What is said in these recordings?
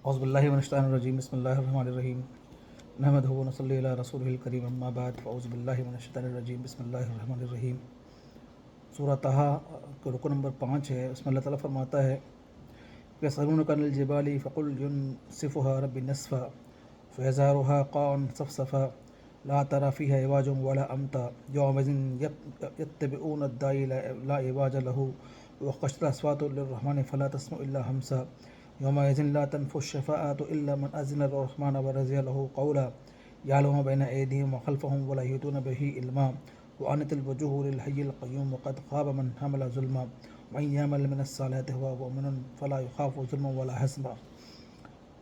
اعوذ باللہ من الشیطان الرجیم بسم اللہ الرحمن الرحیم نحمدہ و نصلی علی رسولہ الکریم اما بعد فاعوذ باللہ من الشیطان الرجیم بسم اللہ الرحمن الرحیم۔ سورہ طٰہٰ کا رکن نمبر 5 ہے۔ اس میں اللہ تعالیٰ فرماتا ہے کہ یسألونک عن الجبال فقل ينسفها ربی نسفا فیذرها قاعا صفصفا لا تری فیہا عوجا ولا امتا یومئذ یتبعون الداعی لا عوج لہ وخشعت الاصوات للرحمن فلا تسمع الا ہمسا یومئذ لا تنفع الشفاعۃ الا من اذن الرحمن ورضی لہ قولا یعلم ما بین ایدیہم وخلفہم ولا یحیطون بہ علما وعنت الوجوہ للحی القیوم وقد خاب من حمل ظلما ومن یعمل من الصالحات وهو مؤمن فلا یخاف ظلما ولا حسنا۔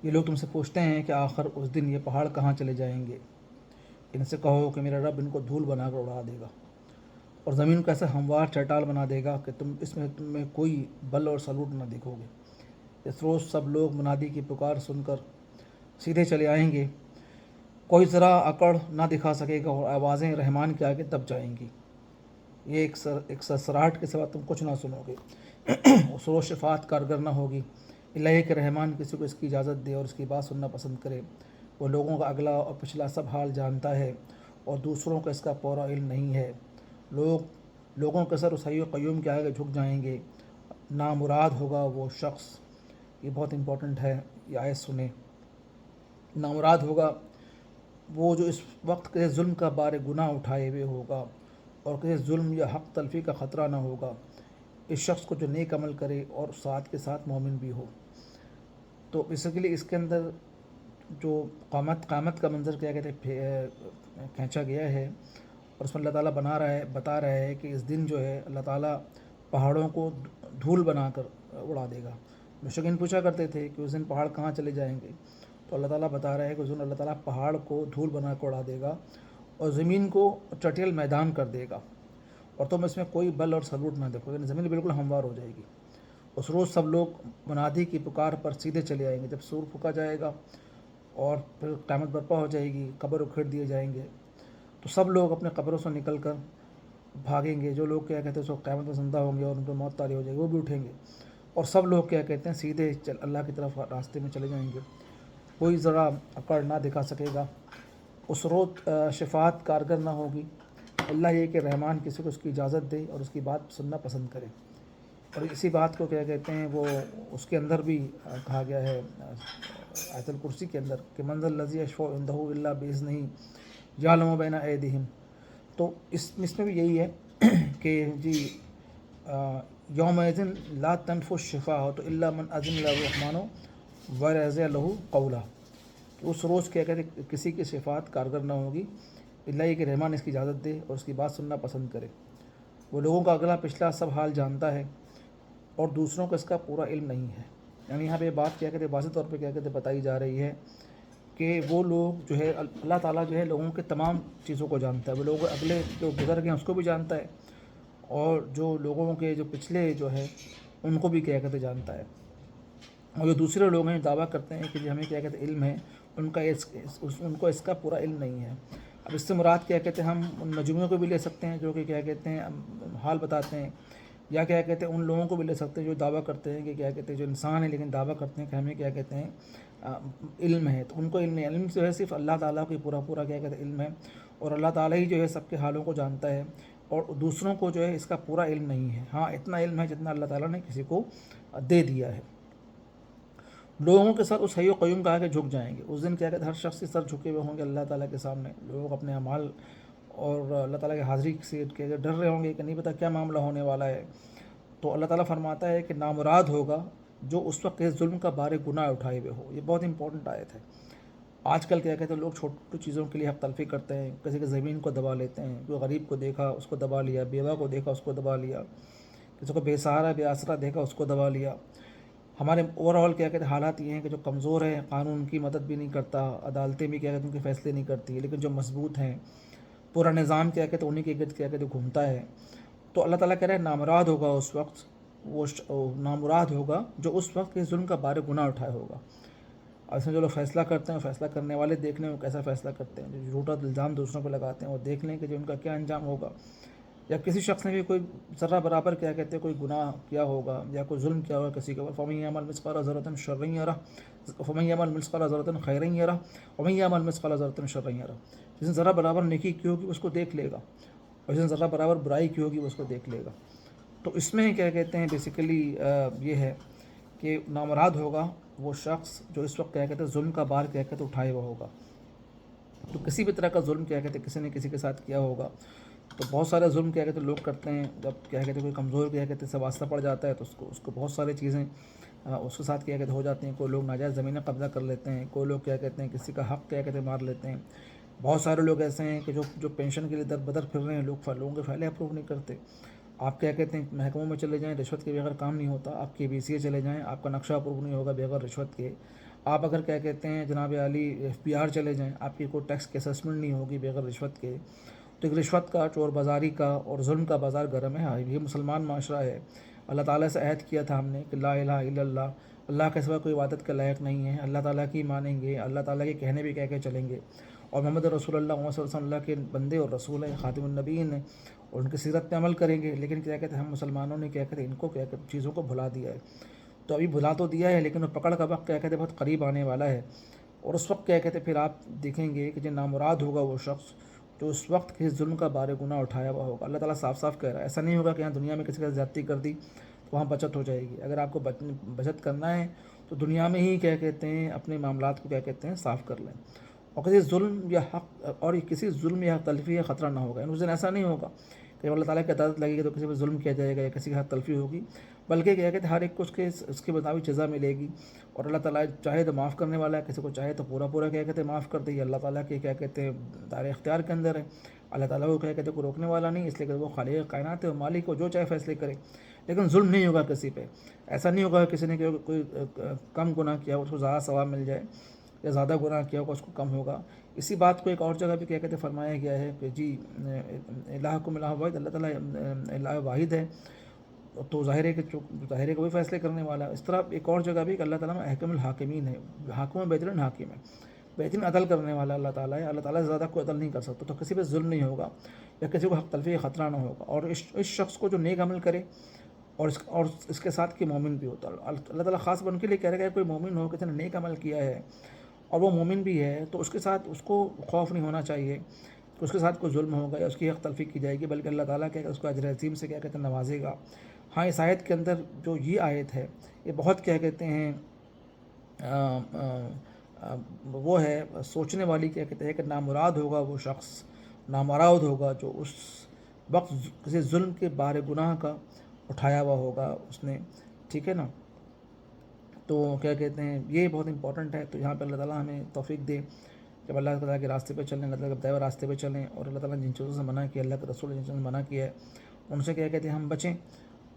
یہ لوگ تم سے پوچھتے ہیں کہ آخر اس دن یہ پہاڑ کہاں چلے جائیں گے؟ ان سے کہو کہ میرا رب ان کو دھول بنا کر اڑا دے گا اور زمین کو ایسا ہموار چٹال بنا دے گا کہ تم میں کوئی بل اور سلوٹ نہ دیکھو گے۔ اس روز سب لوگ منادی کی پکار سن کر سیدھے چلے آئیں گے، کوئی ذرا اکڑ نہ دکھا سکے گا اور آوازیں رحمان کے آگے دب جائیں گی۔ یہ ایک سرسراہٹ کے سوا تم کچھ نہ سنو گے۔ اس روز شفاعت کارگر نہ ہوگی الا یہ کہ رحمان کسی کو اس کی اجازت دے اور اس کی بات سننا پسند کرے۔ وہ لوگوں کا اگلا اور پچھلا سب حال جانتا ہے اور دوسروں کو اس کا پورا علم نہیں ہے۔ لوگوں کے سر اس حی قیوم کے آگے جھک جائیں گے۔ نامراد ہوگا وہ شخص، یہ بہت امپورٹنٹ ہے، یہ آیت سنیں۔ نامراد ہوگا وہ جو اس وقت کسی ظلم کا بار گناہ اٹھائے ہوئے ہوگا اور کسی ظلم یا حق تلفی کا خطرہ نہ ہوگا، اس شخص کو جو نیک عمل کرے اور ساتھ کے ساتھ مومن بھی ہو۔ تو بیسیکلی اس کے اندر جو قیامت کا منظر کیا کہتے ہیں کھینچا گیا ہے، اور اس میں اللہ تعالیٰ بتا رہا ہے کہ اس دن جو ہے اللہ تعالیٰ پہاڑوں کو دھول بنا کر اڑا دے گا۔ مشرکین پوچھا کرتے تھے کہ اس دن پہاڑ کہاں چلے جائیں گے، تو اللہ تعالیٰ بتا رہا ہے کہ اس دن اللہ تعالیٰ پہاڑ کو دھول بنا کر اڑا دے گا اور زمین کو چٹیل میدان کر دے گا، اور تم اس میں کوئی بل اور سلوٹ نہ دیکھو، یعنی زمین بالکل ہموار ہو جائے گی۔ اس روز سب لوگ منادی کی پکار پر سیدھے چلے آئیں گے۔ جب سور پھونکا جائے گا اور پھر قیامت برپا ہو جائے گی، قبر اکھیڑ دیے جائیں گے، تو سب لوگ اپنے قبروں سے نکل کر بھاگیں گے۔ جو لوگ کیا کہتے ہیں سو قیامت میں زندہ ہوں گے اور ان پہ موت طاری ہو جائے گی، وہ بھی اٹھیں گے، اور سب لوگ کیا کہتے ہیں سیدھے اللہ کی طرف راستے میں چلے جائیں گے، کوئی ذرا اکڑ نہ دکھا سکے گا۔ اس روز شفاعت کارگر نہ ہوگی اللہ یہ کہ رحمان کسی کو اس کی اجازت دے اور اس کی بات سننا پسند کرے۔ اور اسی بات کو کیا کہتے ہیں وہ اس کے اندر بھی کہا گیا ہے آیت الکرسی کے اندر کہ من ذا الذی یشفع عندہ الا باذنہ یعلم ما بین ایدیہم۔ تو اس میں بھی یہی ہے کہ جی یومئذ لا تنفع الشفاعۃ الا من اذن له الرحمن ورضی لہ قولا، کہ اس روز کیا کہتے ہیں کسی کی شفاعت کارگر نہ ہوگی الا یہ کہ رحمان اس کی اجازت دے اور اس کی بات سننا پسند کرے۔ وہ لوگوں کا اگلا پچھلا سب حال جانتا ہے اور دوسروں کو اس کا پورا علم نہیں ہے۔ یعنی یہاں پہ بات کیا کہتے ہیں واضح طور پہ کیا کہتے ہیں بتائی جا رہی ہے کہ وہ لوگ جو ہے اللہ تعالیٰ جو ہے لوگوں کے تمام چیزوں کو جانتا ہے۔ وہ لوگ اگلے جو گزر گئے ہیں اس کو بھی جانتا ہے، اور جو لوگوں کے جو پچھلے جو ہے ان کو بھی کیا کہتے جانتا ہے۔ اور جو دوسرے لوگ ہیں دعویٰ کرتے ہیں کہ جو ہمیں کیا کہتے ہیں علم ہے، ان کو اس کا پورا علم نہیں ہے۔ اب اس سے مراد کیا کہتے ہیں ہم ان نجومیوں کو بھی لے سکتے ہیں جو کہ کیا کہتے ہیں حال بتاتے ہیں، یا کیا کہتے ہیں ان لوگوں کو بھی لے سکتے ہیں جو دعویٰ کرتے ہیں کہ کیا کہتے ہیں جو انسان ہے لیکن دعویٰ کرتے ہیں کہ ہمیں کیا کہتے ہیں علم ہے، تو ان کو علم نہیں۔ علم جو ہے صرف اللہ تعالیٰ کو پورا کیا کہتے ہیں علم ہے، اور اللہ تعالیٰ ہی جو ہے سب کے حالوں کو جانتا ہے، اور دوسروں کو جو ہے اس کا پورا علم نہیں ہے۔ ہاں اتنا علم ہے جتنا اللہ تعالیٰ نے کسی کو دے دیا ہے۔ لوگوں کے سر اس حی قیوم کا آگے جھک جائیں گے۔ اس دن کیا کہتے ہیں ہر شخص کے سر جھکے ہوئے ہوں گے اللہ تعالیٰ کے سامنے۔ لوگ اپنے اعمال اور اللہ تعالیٰ کی حاضری سے ڈر رہے ہوں گے کہ نہیں پتہ کیا معاملہ ہونے والا ہے۔ تو اللہ تعالیٰ فرماتا ہے کہ نامراد ہوگا جو اس وقت کسی ظلم کا بار گناہ اٹھائے ہوئے ہو۔ یہ بہت امپورٹنٹ آیت ہے۔ آج کل کیا کہتے ہیں لوگ چھوٹی چیزوں کے لیے حق تلفی کرتے ہیں، کسی کی زمین کو دبا لیتے ہیں، کوئی غریب کو دیکھا اس کو دبا لیا، بیوہ کو دیکھا اس کو دبا لیا، کسی کو بے سہارا بے آسرا دیکھا اس کو دبا لیا۔ ہمارے اوور آل کیا کہتے ہیں حالات یہ ہیں کہ جو کمزور ہیں قانون کی مدد بھی نہیں کرتا، عدالتیں بھی کیا کہتے ہیں ان کے فیصلے نہیں کرتی، لیکن جو مضبوط ہیں پورا نظام کیا کہتے ہیں انہیں کے گرد کیا کہتے ہیں گھومتا ہے۔ تو اللہ تعالیٰ کہہ رہا ہے نامراد ہوگا اس وقت، وہ نامراد ہوگا جو اس وقت کے ظلم کا بار گناہ اٹھائے ہوگا۔ اور اس میں جو لوگ فیصلہ کرتے ہیں فیصلہ کرنے والے دیکھ لیں وہ کیسا فیصلہ کرتے ہیں، جو جھوٹا الزام دوسروں پہ لگاتے ہیں وہ دیکھ لیں کہ جو ان کا کیا انجام ہوگا۔ یا کسی شخص نے بھی کوئی ذرہ برابر کیا کہتے ہیں کوئی گناہ کیا ہوگا یا کوئی ظلم کیا ہوگا کسی کے اوپر، فَمَن يَعْمَلْ مِثْقَالَ ذَرَّةٍ شَرًّا يَرَهُ وَمَن يَعْمَلْ مِثْقَالَ ذَرَّةٍ خَيْرًا يَرَهُ وَمَن يَعْمَلْ مِثْقَالَ ذَرَّةٍ شَرًّا يَرَهُ۔ جس نے ذرہ برابر نیکی کی ہوگی اس کو دیکھ لے گا، اور جس نے ذرہ برابر برائی کی ہوگی اس کو دیکھ لے گا۔ تو اس میں کیا کہتے ہیں بیسیکلی یہ ہے کہ نامراد ہوگا وہ شخص جو اس وقت کیا کہتے ہیں ظلم کا بار کیا کہتے ہیں اٹھائے ہوا ہوگا۔ تو کسی بھی طرح کا ظلم کیا کہتے ہیں کسی نے کسی کے ساتھ کیا ہوگا، تو بہت سارے ظلم کیا کہتے ہیں لوگ کرتے ہیں، جب کیا کہتے ہیں کوئی کمزور کیا کہتے ہیں سے واسطہ پڑ جاتا ہے تو اس کو بہت ساری چیزیں اس کے ساتھ کیا کہتے ہیں ہو جاتی ہیں۔ کوئی لوگ ناجائز زمینیں قبضہ کر لیتے ہیں، کوئی لوگ کیا کہتے ہیں کسی کا حق کیا کہتے ہیں مار لیتے ہیں۔ بہت سارے لوگ ایسے ہیں کہ جو پینشن کے لیے در بدر پھر رہے ہیں، لوگوں کے فائلیں اپروو نہیں کرتے۔ آپ کیا کہتے ہیں محکموں میں چلے جائیں، رشوت کے بغیر کام نہیں ہوتا۔ آپ کے BCA چلے جائیں، آپ کا نقشہ اپروو نہیں ہوگا بغیر رشوت کے۔ آپ اگر کیا کہتے ہیں جناب عالی FBR چلے جائیں، آپ کی کوئی ٹیکس کی اسسمنٹ نہیں ہوگی بغیر رشوت کے۔ تو ایک رشوت کا، چور بازاری کا اور ظلم کا بازار گرم ہے۔ یہ مسلمان معاشرہ ہے۔ اللہ تعالیٰ سے عہد کیا تھا ہم نے کہ لا الہ الا اللہ، اللہ کے سوا کوئی عبادت کا لائق نہیں ہے، اللہ تعالیٰ کی مانیں گے، اللہ تعالیٰ کے کہنے بھی کہہ کے چلیں گے، اور محمد رسول اللہ صلی اللہ علیہ وسلم اللہ کے بندے اور رسول ہیں، خاتم النبیین ہیں، اور ان کی سیرت پہ عمل کریں گے۔ لیکن کیا کہتے ہیں ہم مسلمانوں نے کیا کہتے ہیں ان کو کیا کہتے چیزوں کو بھلا دیا ہے۔ تو ابھی بھلا تو دیا ہے لیکن وہ پکڑ کا وقت کیا کہتے ہیں بہت قریب آنے والا ہے، اور اس وقت کیا کہتے ہیں پھر آپ دیکھیں گے کہ جو نامراد ہوگا وہ شخص جو اس وقت کسی ظلم کا بار گناہ اٹھایا ہوا ہوگا۔ اللہ تعالیٰ صاف صاف کہہ رہا ہے، ایسا نہیں ہوگا کہ یہاں دنیا میں کسی کا زیادتی کر دی تو وہاں بچت ہو جائے گی۔ اگر آپ کو بچت کرنا ہے تو دنیا میں ہی کیا کہتے ہیں اپنے معاملات کو کیا کہتے ہیں صاف کر لیں، اور کسی ظلم یا حق اور کسی ظلم یا حق تلفی یا خطرہ نہ ہوگا۔ اس دن ایسا نہیں ہوگا کہ اللہ تعالیٰ کی عدالت لگے گی تو کسی پہ ظلم کیا جائے گا یا کسی کی حق تلفی ہوگی، بلکہ کیا کہتے ہیں ہر ایک کو اس کے مطابق جزا ملے گی، اور اللہ تعالیٰ چاہے تو معاف کرنے والا ہے، کسی کو چاہے تو پورا کیا کہتے ہیں معاف کر دے۔ یہ اللہ تعالیٰ کے کیا کہتے ہیں دائرۂ اختیار کے اندر ہے۔ اللہ تعالیٰ کو کیا کہتے ہیں کوئی روکنے والا نہیں، اس لیے کہ وہ خالق کائنات ہے، وہ مالک کو جو چاہے فیصلے کرے، لیکن ظلم نہیں ہوگا کسی پہ۔ ایسا نہیں ہوگا کہ کسی نے کوئی کم گناہ کیا اس کو زیادہ ثواب مل جائے، یا زیادہ گناہ کیا ہوگا اس کو کم ہوگا۔ اسی بات کو ایک اور جگہ بھی کیا کہتے ہیں فرمایا گیا ہے کہ جی الہکم الہ واحد، اللہ تعالیٰ الہ واحد ہے، تو ظاہر ہے کہ وہی فیصلے کرنے والا ہے۔ اس طرح ایک اور جگہ بھی کہ اللہ تعالیٰ احکم الحاکمین ہے، حاکم ہے بہترین حاکم ہے، بہترین عدل کرنے والا اللہ تعالیٰ ہے۔ اللہ تعالیٰ سے زیادہ کوئی عدل نہیں کر سکتا، تو کسی پہ ظلم نہیں ہوگا یا کسی کو حق تلفی کا خطرہ نہ ہوگا۔ اور اس شخص کو جو نیک عمل کرے اور اس کے ساتھ کہ مومن بھی ہوتا ہے، اللہ تعالیٰ خاص بن کے لیے کہہ رہا ہے کہ کوئی مومن ہو، کسی نے نیک عمل کیا ہے اور وہ مومن بھی ہے، تو اس کے ساتھ اس کو خوف نہیں ہونا چاہیے کہ اس کے ساتھ کوئی ظلم ہوگا یا اس کی حق تلفی کی جائے گی، بلکہ اللہ تعالیٰ کیا کہ اس کو اجر عظیم سے کیا کہتے ہیں نوازے گا۔ ہاں اس آیت کے اندر جو یہ آیت ہے یہ بہت کیا کہتے ہیں وہ ہے سوچنے والی، کیا کہتے ہیں کہ نامراد ہوگا وہ شخص، نامراد ہوگا جو اس وقت کسی ظلم کے بار گناہ کا اٹھایا ہوا ہوگا اس نے، ٹھیک ہے نا۔ تو کیا کہتے ہیں یہ بہت امپورٹنٹ ہے۔ تو یہاں پہ اللہ تعالیٰ ہمیں توفیق دے جب اللہ تعالیٰ کے راستے پہ چلیں، اللہ تعالیٰ کے بتائے ہوئے راستے پہ چلیں، اور اللہ تعالیٰ نے جن چیزوں سے منع کیا، اللہ کے رسول نے جن چیزوں سے منع کیا ہے ان سے کیا کہتے ہیں ہم بچیں،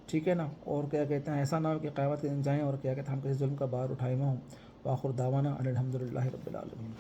ٹھیک ہے نا۔ اور کیا کہتے ہیں ایسا نہ ہو کہ قیامت کے دن جائیں اور کیا کہتے ہیں ہم کسی ظلم کا بار اٹھائے ہوئے ہوں۔ وآخر دعوانا ان الحمد للہ رب العالمین۔